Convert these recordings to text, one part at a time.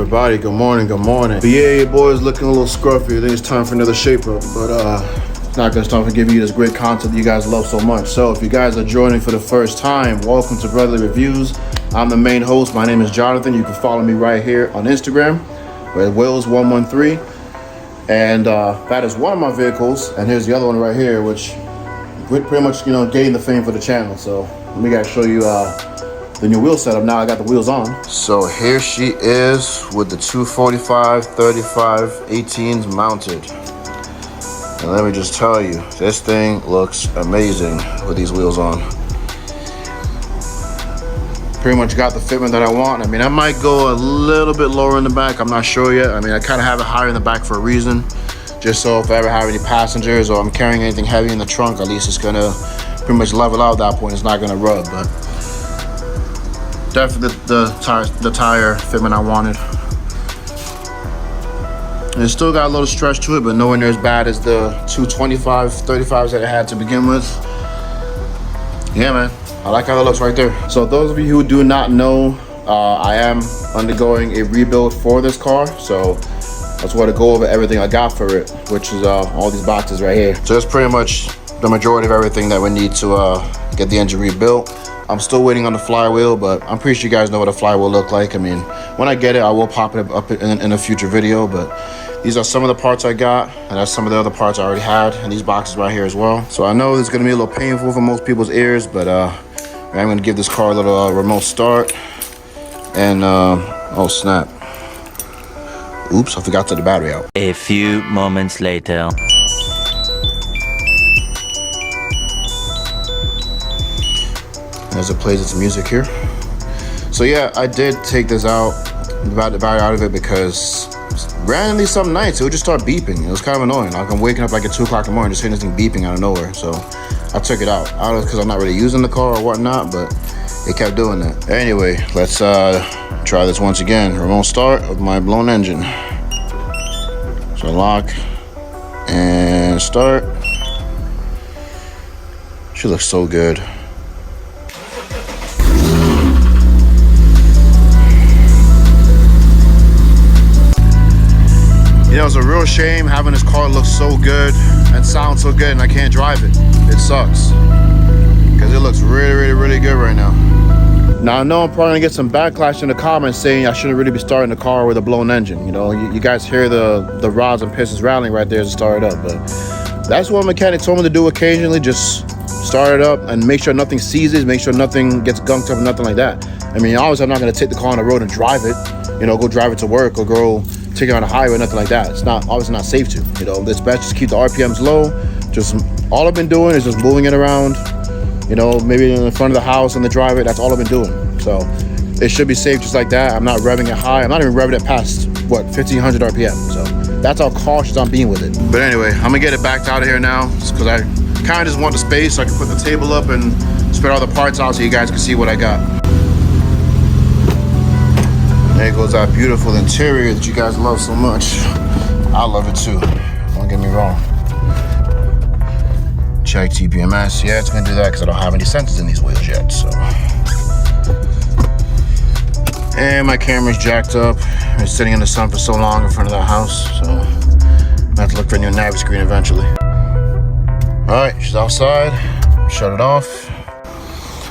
everybody? Good morning, good morning. But yeah, your boy's looking a little scruffy. I think it's time for another shape up, but it's not gonna stop from giving you this great content that you guys love so much. So if you guys are joining for the first time, welcome to Brotherly Reviews. I'm the main host. My name is Jonathan. You can follow me right here on Instagram with Wills113. And that is one of my vehicles. And here's the other one right here, which pretty much, gained the fame for the channel. So let me show you the new wheel setup. Now I got the wheels on. So here she is with the 245, 35, 18s mounted. And let me just tell you, this thing looks amazing with these wheels on. Pretty much got the fitment that I want. I mean, I might go a little bit lower in the back. I'm not sure yet. I mean, I kind of have it higher in the back for a reason. Just so if I ever have any passengers or I'm carrying anything heavy in the trunk, at least it's gonna pretty much level out at that point. It's not gonna rub, but definitely the tire fitment I wanted. And it still got a little stretch to it, but nowhere near as bad as the 225, 35s that it had to begin with. Yeah, man, I like how it looks right there. So those of you who do not know, I am undergoing a rebuild for this car. So I just want to go over everything I got for it, which is all these boxes right here. So that's pretty much the majority of everything that we need to get the engine rebuilt. I'm still waiting on the flywheel, but I'm pretty sure you guys know what a flywheel look like. I mean, when I get it, I will pop it up in a future video, but these are some of the parts I got, and that's some of the other parts I already had in these boxes right here as well. So I know this is gonna be a little painful for most people's ears, but I'm gonna give this car a little remote start. And oh snap. Oops, I forgot to take the battery out. A few moments later. As it plays its music here. So yeah, I did take this out, the battery out of it, because randomly some nights it would just start beeping. It was kind of annoying. Like I'm waking up like at 2 o'clock in the morning just hearing this thing beeping out of nowhere. So I took it out. I don't know because I'm not really using the car or whatnot, but it kept doing that. Anyway, let's try this once again. Remote start of my blown engine. So lock and start. She looks so good. It's a real shame having this car look so good and sound so good and I can't drive it. It sucks because it looks really good right now. Now I know I'm probably gonna get some backlash in the comments saying I shouldn't really be starting the car with a blown engine. You guys hear the rods and pistons rattling right there to start it up, but that's what a mechanic told me to do occasionally. Just start it up and make sure nothing seizes, make sure nothing gets gunked up, nothing like that. I mean, obviously I'm not gonna take the car on the road and drive it, go drive it to work or go take it on the highway, nothing like that. It's obviously not safe to. It's best just keep the RPMs low. Just all I've been doing is just moving it around, maybe in the front of the house and the driveway. That's all I've been doing. So it should be safe just like that. I'm not revving it high. I'm not even revving it past 1,500 RPM. So that's how cautious I'm being with it. But anyway, I'm gonna get it backed out of here now because I kind of just want the space so I can put the table up and spread all the parts out so you guys can see what I got. There goes that beautiful interior that you guys love so much. I love it too, don't get me wrong. Check TPMS, yeah, it's gonna do that because I don't have any sensors in these wheels yet, so. And my camera's jacked up. It's sitting in the sun for so long in front of the house, so I have to look for a new nav screen eventually. All right, she's outside, shut it off.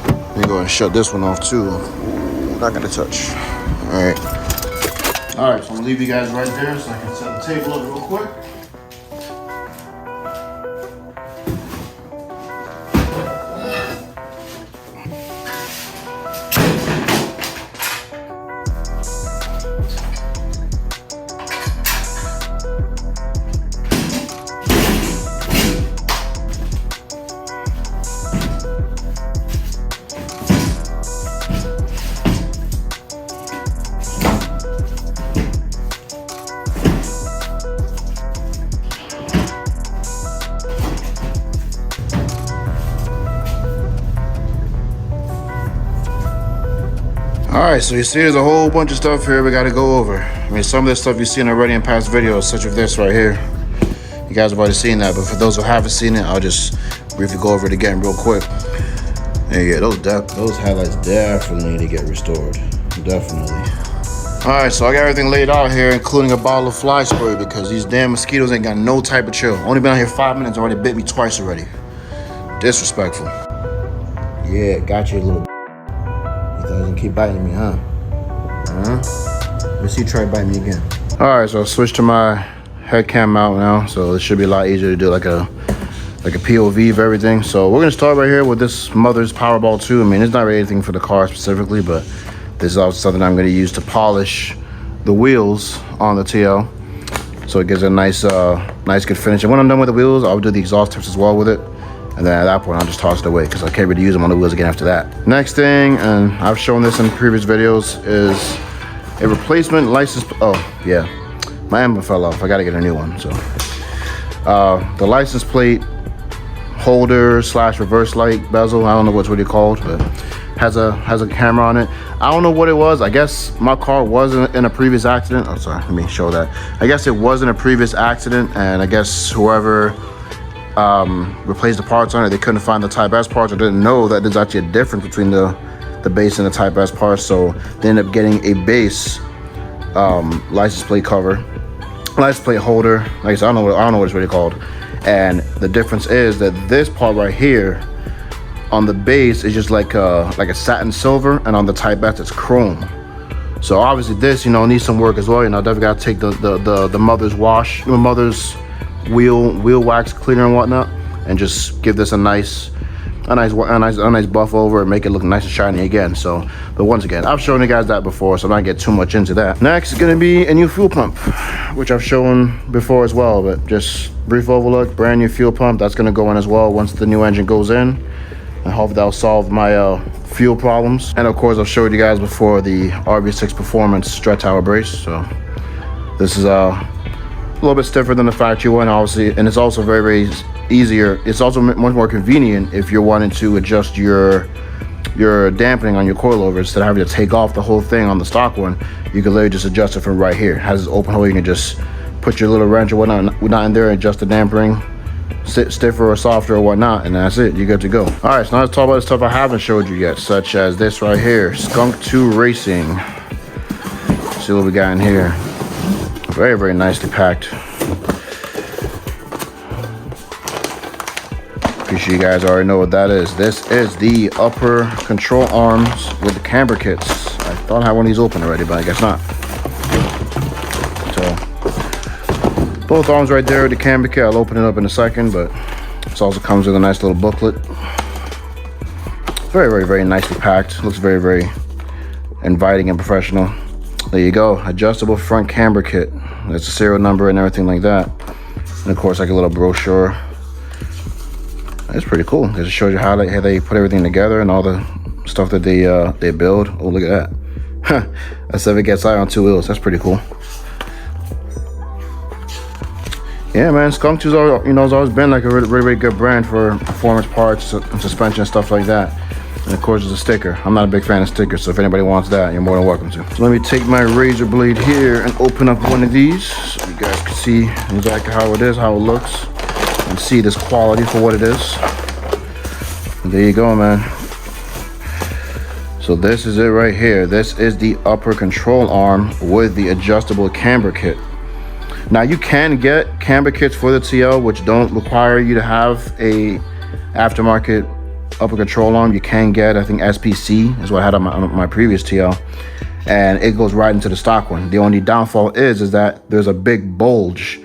Let me go ahead and shut this one off too. Not gonna touch. All right, so I'm gonna leave you guys right there so I can set the table up real quick. All right, so you see there's a whole bunch of stuff here we gotta go over. I mean, some of this stuff you've seen already in past videos, such as this right here. You guys have already seen that, but for those who haven't seen it, I'll just briefly go over it again real quick. Yeah, those headlights definitely need to get restored. Definitely. All right, so I got everything laid out here, including a bottle of fly spray, because these damn mosquitoes ain't got no type of chill. Only been out here 5 minutes, already bit me twice already. Disrespectful. Yeah, got you, little. You thought you was gonna keep biting me, huh? Let me see you try to bite me again. All right, so I switched to my head cam mount now, so it should be a lot easier to do like a POV of everything. So we're gonna start right here with this Mother's Powerball 2. I mean, it's not really anything for the car specifically, but this is also something I'm gonna use to polish the wheels on the TL. So it gives a nice good finish. And when I'm done with the wheels, I'll do the exhaust tips as well with it. And then at that point, I'll just toss it away because I can't really use them on the wheels again after that. Next thing, and I've shown this in previous videos, is a replacement license. Oh yeah, my emblem fell off. I gotta get a new one. So the license plate holder / reverse light bezel, I don't know what's really called, but has a camera on it. I don't know what it was. I guess my car was in a previous accident. Oh, sorry, let me show that. I guess it was in a previous accident, and I guess whoever replaced the parts on it, they couldn't find the Type S parts or didn't know that there's actually a difference between the base and the Type S parts, so they ended up getting a base license plate cover, license plate holder. Like I said, I don't know what it's really called. And the difference is that this part right here on the base is just like a satin silver, and on the Type S it's chrome. So obviously this, needs some work as well. Definitely gotta take the mother's wash, mother's wheel wax cleaner and whatnot, and just give this a nice buff over and make it look nice and shiny again. So, but once again, I've shown you guys that before, so I'm not gonna get too much into that. Next is gonna be a new fuel pump, which I've shown before as well, but just brief overlook. Brand new fuel pump that's gonna go in as well once the new engine goes in. I hope that'll solve my fuel problems. And of course, I've showed you guys before the RV6 Performance strut tower brace. So this is a little bit stiffer than the factory one, obviously, and it's also very easier. It's also much more convenient if you're wanting to adjust your dampening on your coilover. Instead of having to take off the whole thing on the stock one, you can literally just adjust it from right here. It has this open hole. You can just put your little wrench or whatnot in there and adjust the dampening, stiffer or softer or whatnot, and that's it. You're good to go. All right, so now let's talk about the stuff I haven't showed you yet, such as this right here, Skunk 2 Racing. Let's see what we got in here. Very, very nicely packed. Pretty sure you guys already know what that is. This is the upper control arms with the camber kits. I thought I had one of these open already, but I guess not. So both arms right there with the camber kit. I'll open it up in a second, but this also comes with a nice little booklet. Very, very, very nicely packed. Looks very, very inviting and professional. There you go, adjustable front camber kit. That's a serial number and everything like that. And of course, like a little brochure. It's pretty cool because it shows you how they put everything together and all the stuff that they build. Oh, look at that. That's if it gets high on 2 wheels. That's pretty cool. Yeah, man, Skunk 2's has always been like a really, really good brand for performance parts and suspension and stuff like that. And of course, there's a sticker. I'm not a big fan of stickers, so if anybody wants that, you're more than welcome to. So let me take my razor blade here and open up one of these so you guys can see exactly how it is, how it looks, and see this quality for what it is. And there you go, man. So this is it right here. This is the upper control arm with the adjustable camber kit. Now you can get camber kits for the TL, which don't require you to have a aftermarket upper control arm. You can get, I think, SPC is what I had on my previous TL, and it goes right into the stock one. The only downfall is that there's a big bulge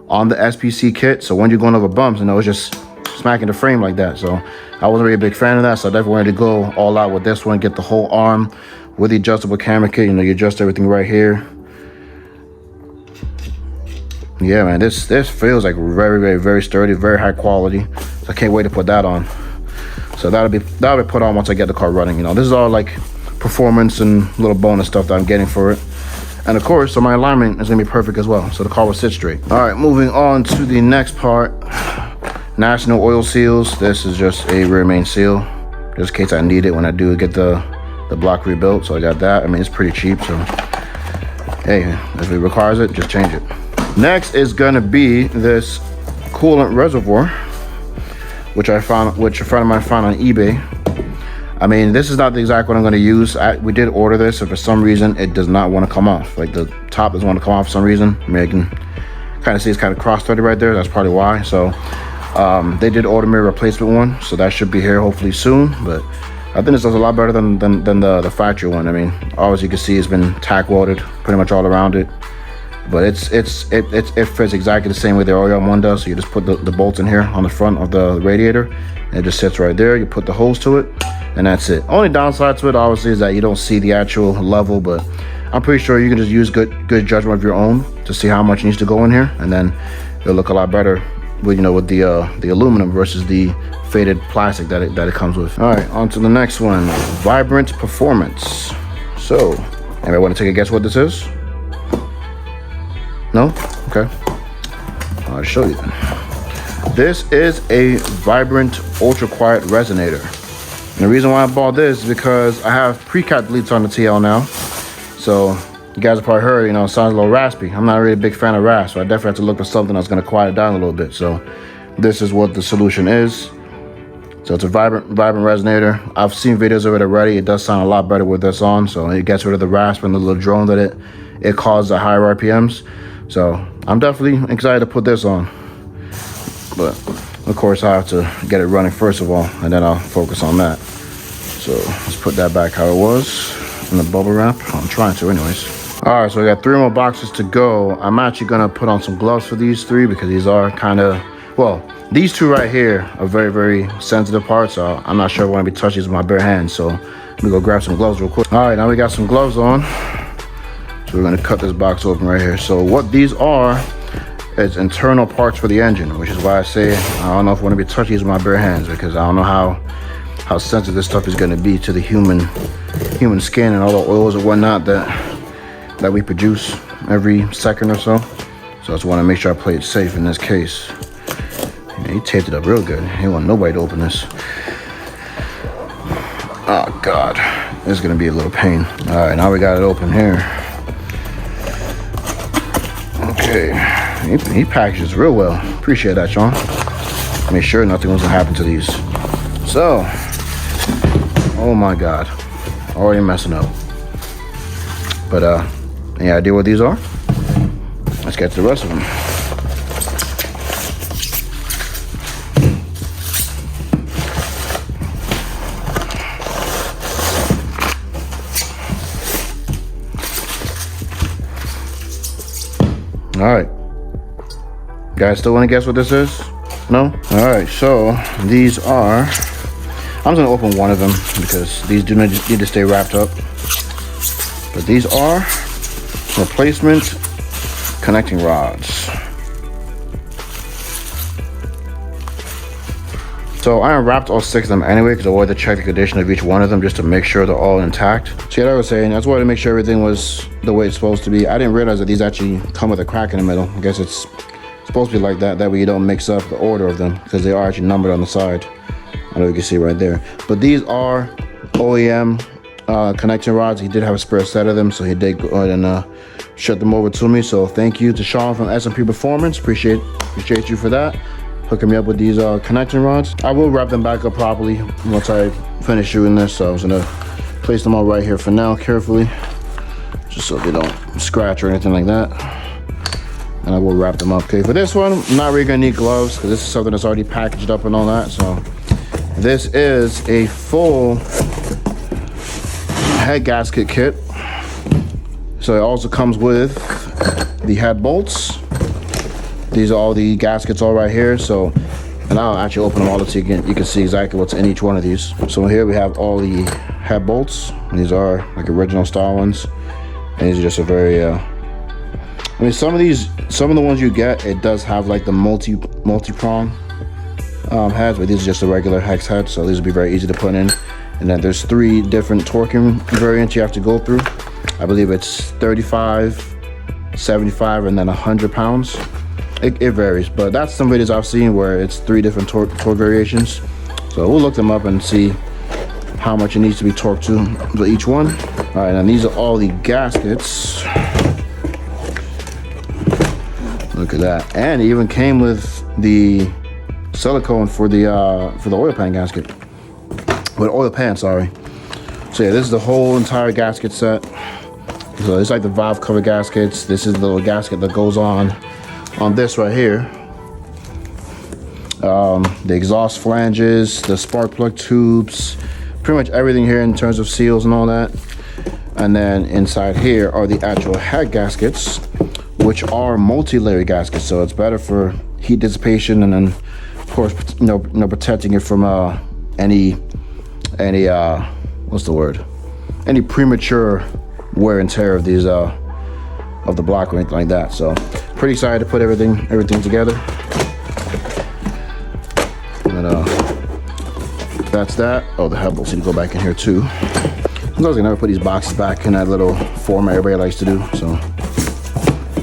on the SPC kit, so when you're going over bumps, it's just smacking the frame like that. So I wasn't really a big fan of that, so I definitely wanted to go all out with this one, get the whole arm with the adjustable camera kit. You adjust everything right here. Yeah, man, this feels like very, very, very sturdy, very high quality. So I can't wait to put that on. So that'll be put on once I get the car running. This is all like performance and little bonus stuff that I'm getting for it. And of course, so my alignment is gonna be perfect as well, so the car will sit straight. All right, moving on to the next part. National oil seals. This is just a rear main seal, just in case I need it when I do get the block rebuilt. So I got that. I mean, it's pretty cheap, so hey, if it requires it, just change it. Next is gonna be this coolant reservoir, which a friend of mine found on eBay. I mean, this is not the exact one I'm going to use. We did order this, and for some reason it does not want to come off. Like the top doesn't want to come off for some reason. I mean, I can kind of see it's kind of cross-threaded right there. That's probably why. So they did order me a replacement one, so that should be here hopefully soon. But I think this does a lot better than the factory one. I mean, obviously you can see it's been tack welded pretty much all around it, but it fits exactly the same way the OEM one does. So you just put the bolts in here on the front of the radiator, and it just sits right there. You put the hose to it, and that's it. Only downside to it obviously is that you don't see the actual level, but I'm pretty sure you can just use good judgment of your own to see how much needs to go in here, and then it'll look a lot better with with the aluminum versus the faded plastic that it comes with. All right, on to the next one, Vibrant Performance. So, anybody want to take a guess what this is? No? Okay. I'll show you then. This is a Vibrant Ultra Quiet Resonator. And the reason why I bought this is because I have pre-cat deletes on the TL now. So you guys have probably heard, it sounds a little raspy. I'm not really a big fan of rasp, so I definitely have to look for something that's going to quiet it down a little bit. So this is what the solution is. So it's a vibrant resonator. I've seen videos of it already. It does sound a lot better with this on. So it gets rid of the rasp and the little drone that it causes at higher RPMs. So I'm definitely excited to put this on. But of course I have to get it running first of all, and then I'll focus on that. So let's put that back how it was in the bubble wrap. I'm trying to anyways. All right, so we got 3 more boxes to go. I'm actually gonna put on some gloves for these 3 because these are kind of, well, these 2 right here are very, very sensitive parts. So I'm not sure I want to be touching these with my bare hands. So let me go grab some gloves real quick. All right, now we got some gloves on. So we're gonna cut this box open right here. So what these are is internal parts for the engine, which is why I say I don't know if I want to be touching these with my bare hands, because I don't know how sensitive this stuff is gonna be to the human skin and all the oils and whatnot that we produce every second or so. So I just want to make sure I play it safe in this case. Yeah, he taped it up real good. He didn't want nobody to open this. Oh God, this is gonna be a little pain. All right, now we got it open here. Okay, he packages real well. Appreciate that, Sean. Make sure nothing was gonna happen to these. So, oh my God, already messing up. But any idea what these are? Let's get to the rest of them. All right, guys, still want to guess what this is? No? All right, so these are, I'm just gonna open one of them because these do not need to stay wrapped up. But these are replacement connecting rods. So I unwrapped all 6 of them anyway because I wanted to check the condition of each one of them just to make sure they're all intact. See what I was saying? I just wanted to make sure everything was the way it's supposed to be. I didn't realize that these actually come with a crack in the middle. I guess it's supposed to be like that. That way you don't mix up the order of them because they are actually numbered on the side. I don't know if you can see right there. But these are OEM connecting rods. He did have a spare set of them, so he did go ahead and ship them over to me. So thank you to Sean from S&P Performance. Appreciate you for that. Hooking me up with these connecting rods. I will wrap them back up properly once I finish shooting this. So I was gonna place them all right here for now, carefully, just so they don't scratch or anything like that. And I will wrap them up. Okay, for this one, I'm not really gonna need gloves because this is something that's already packaged up and all that. So this is a full head gasket kit. So it also comes with the head bolts. These are all the gaskets all right here. So, and I'll actually open them all so you can see exactly what's in each one of these. So here we have all the head bolts. These are like original style ones. And these are just a very, I mean, some of the ones you get, it does have like the multi-prong heads, but these are just a regular hex head. So these will be very easy to put in. And then there's 3 different torquing variants you have to go through. I believe it's 35, 75, and then 100 pounds. It varies, but that's some videos I've seen where it's 3 different torque variations. So we'll look them up and see how much it needs to be torqued to each one. All right, and these are all the gaskets. Look at that, and it even came with the silicone for the oil pan gasket. with oil pan, sorry. So yeah, this is the whole entire gasket set. So it's like the valve cover gaskets. This is the little gasket that goes on this right here. The exhaust flanges, the spark plug tubes, pretty much everything here in terms of seals and all that. And then inside here are the actual head gaskets, which are multi-layer gaskets. So it's better for heat dissipation, and then of course, protecting it from any what's the word? Any premature wear and tear of these of the block or anything like that. So pretty excited to put everything together. And that's that. Oh, the head bolts need to go back in here too. I was gonna never put these boxes back in that little format everybody likes to do. So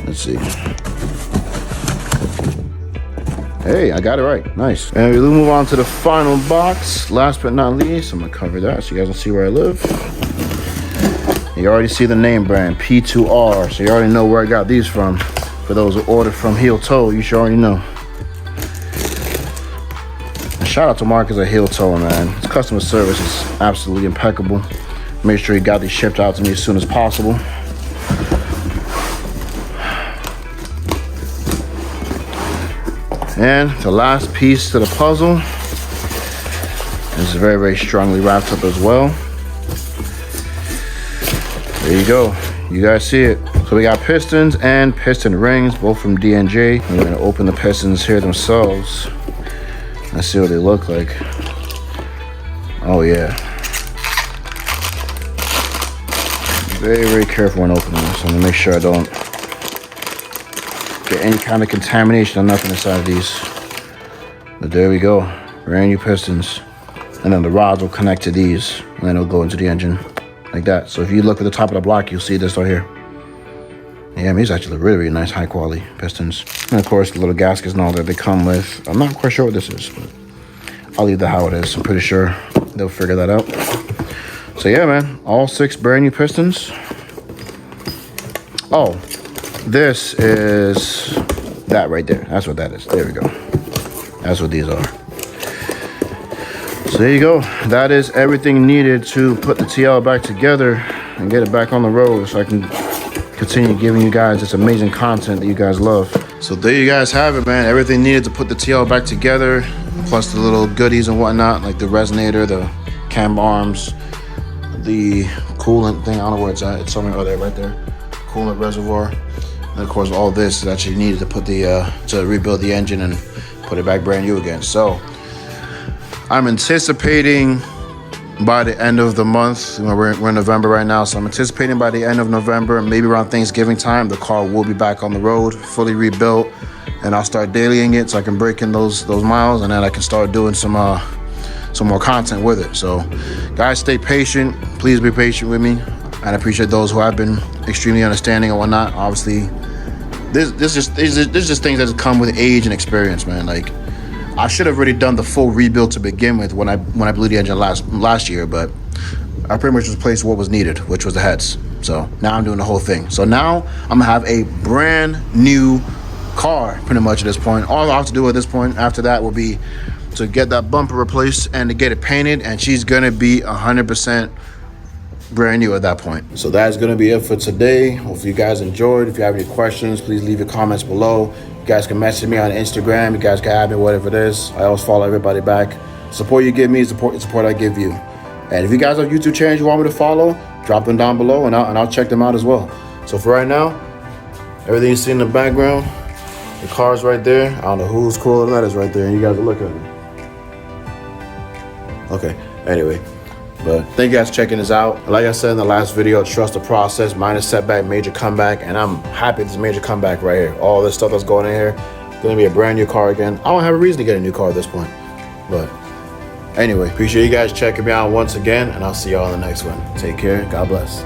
let's see. Hey, I got it right. Nice. And we move on to the final box. Last but not least, I'm gonna cover that so you guys can see where I live. You already see the name brand, P2R, so you already know where I got these from. For those who ordered from Heel Toe, you should already know. And shout out to Marcus at Heel Toe, man. His customer service is absolutely impeccable. Make sure he got these shipped out to me as soon as possible. And the last piece to the puzzle is very, very strongly wrapped up as well. There you go. You guys see it. So we got pistons and piston rings, both from D&J. I'm gonna open the pistons here themselves. Let's see what they look like. Oh yeah. Very, very careful when opening this. I'm gonna make sure I don't get any kind of contamination or nothing inside of these. But there we go. Brand new pistons. And then the rods will connect to these, and then it'll go into the engine like that. So if you look at the top of the block, you'll see this right here. Yeah, I mean, these actually really, really nice, high quality pistons. And of course, the little gaskets and all that they come with. I'm not quite sure what this is, but I'll leave that how it is. I'm pretty sure they'll figure that out. So yeah, man, all 6 brand new pistons. Oh, this is that right there. That's what that is. There we go. That's what these are. So there you go. That is everything needed to put the TL back together and get it back on the road so I can continue giving you guys this amazing content that you guys love. So there you guys have it, man. Everything needed to put the TL back together, plus the little goodies and whatnot, like the resonator, the cam arms, the coolant thing. I don't know where it's at. It's somewhere over there, right there. Coolant reservoir. And of course, all this is actually needed to put the to rebuild the engine and put it back brand new again. So I'm anticipating by the end of the month, we're in November right now, so I'm anticipating by the end of November, maybe around Thanksgiving time, the car will be back on the road, fully rebuilt, and I'll start dailying it so I can break in those miles, and then I can start doing some more content with it. So guys, stay patient. Please be patient with me, and I appreciate those who have been extremely understanding and whatnot. Obviously, this is just things that come with age and experience, man. Like, I should have already done the full rebuild to begin with when I blew the engine last year, but I pretty much replaced what was needed, which was the heads. So now I'm doing the whole thing. So now I'm gonna have a brand new car pretty much at this point. All I have to do at this point after that will be to get that bumper replaced and to get it painted, and she's gonna be 100% brand new at that point. So that's gonna be it for today. Hopefully you guys enjoyed. If you have any questions, please leave your comments below. You guys can message me on Instagram. You guys can add me, whatever it is. I always follow everybody back. Support you give me, support I give you. And if you guys have YouTube channels you want me to follow, drop them down below and I'll check them out as well. So for right now, everything you see in the background, the car's right there. I don't know whose cooler that is right there, and you guys are looking at it. Okay, anyway. But thank you guys for checking this out. Like I said in the last video, trust the process, minor setback, major comeback, and I'm happy this major comeback right here. All this stuff that's going in here, gonna be a brand new car again. I don't have a reason to get a new car at this point. But anyway, appreciate you guys checking me out once again, and I'll see y'all in the next one. Take care, God bless.